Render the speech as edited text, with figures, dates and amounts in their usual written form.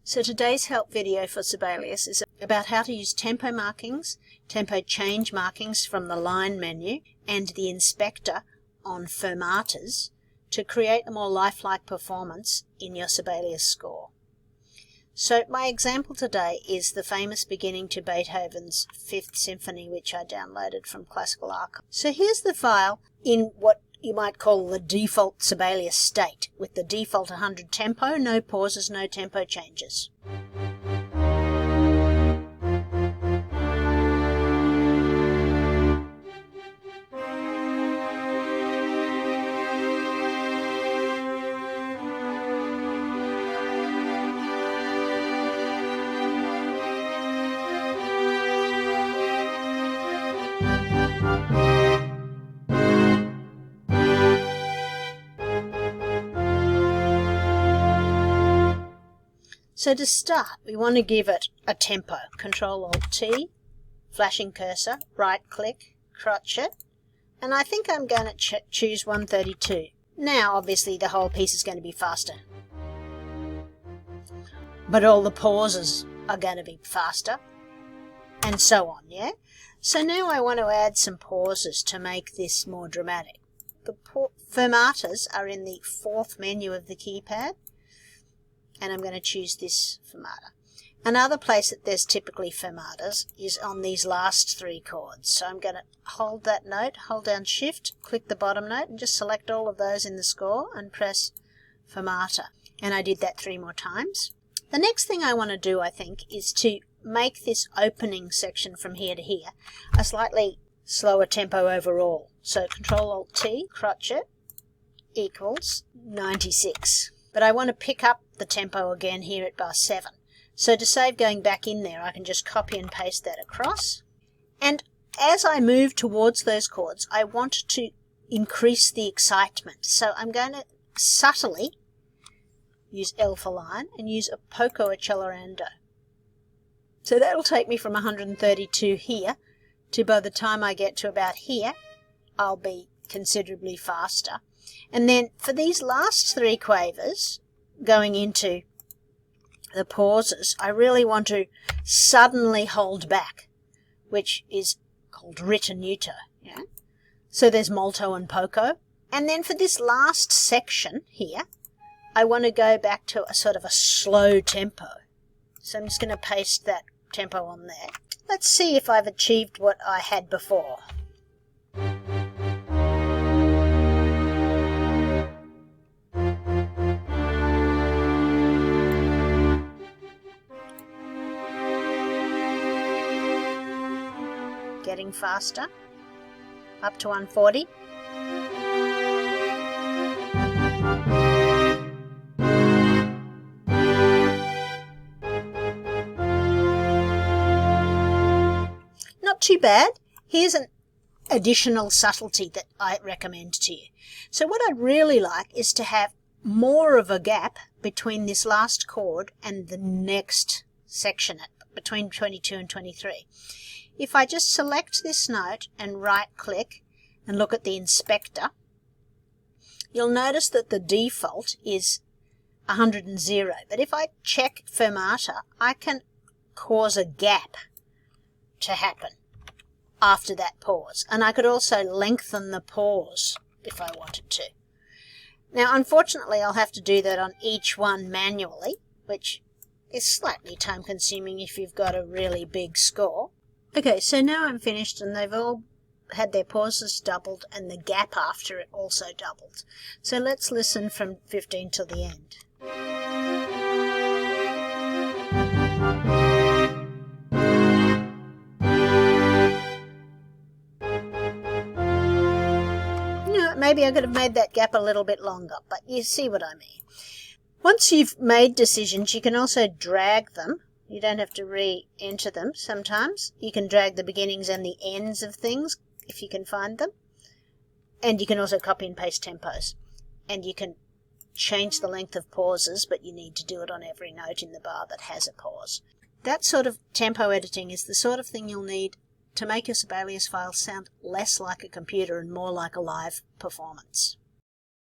So today's help video for Sibelius is about how to use tempo markings, tempo change markings from the line menu and the inspector on fermatas to create a more lifelike performance in your Sibelius score. So my example today is the famous beginning to Beethoven's Fifth Symphony, which I downloaded from Classical Archive. So here's the file in what you might call the default Sibelius state, with the default 100 tempo, no pauses, no tempo changes. So to start, we want to give it a tempo. Control-Alt-T, flashing cursor, right-click, crotch it, and I think I'm going to choose 132. Now, obviously, the whole piece is going to be faster, but all the pauses are going to be faster, and so on, yeah? So now I want to add some pauses to make this more dramatic. The fermatas are in the fourth menu of the keypad, and I'm going to choose this fermata. Another place that there's typically fermatas is on these last three chords. So I'm going to hold that note, hold down Shift, click the bottom note, and just select all of those in the score and press fermata. And I did that 3 more times. The next thing I want to do, I think, is to make this opening section from here to here a slightly slower tempo overall. So Control-Alt-T, crotch it, equals 96. But I want to pick up the tempo again here at bar 7. So to save going back in there, I can just copy and paste that across. And as I move towards those chords, I want to increase the excitement. So I'm going to subtly use L for line and use a poco accelerando. So that'll take me from 132 here to, by the time I get to about here, I'll be considerably faster. And then for these last 3 quavers, going into the pauses, I really want to suddenly hold back, which is called ritenuto. Yeah? So there's molto and poco. And then for this last section here, I want to go back to a sort of a slow tempo. So I'm just going to paste that tempo on there. Let's see if I've achieved what I had before. Getting faster, up to 140. Not too bad. Here's an additional subtlety that I recommend to you. So what I'd really like is to have more of a gap between this last chord and the next section, between 22 and 23. If I just select this note and right-click and look at the inspector, you'll notice that the default is 100. But if I check fermata, I can cause a gap to happen after that pause. And I could also lengthen the pause if I wanted to. Now, unfortunately, I'll have to do that on each one manually, which is slightly time-consuming if you've got a really big score. Okay, so now I'm finished and they've all had their pauses doubled and the gap after it also doubled. So let's listen from 15 till the end. Maybe I could have made that gap a little bit longer, but you see what I mean. Once you've made decisions, you can also drag them. You don't have to re-enter them sometimes. You can drag the beginnings and the ends of things if you can find them. And you can also copy and paste tempos. And you can change the length of pauses, but you need to do it on every note in the bar that has a pause. That sort of tempo editing is the sort of thing you'll need to make your Sibelius file sound less like a computer and more like a live performance.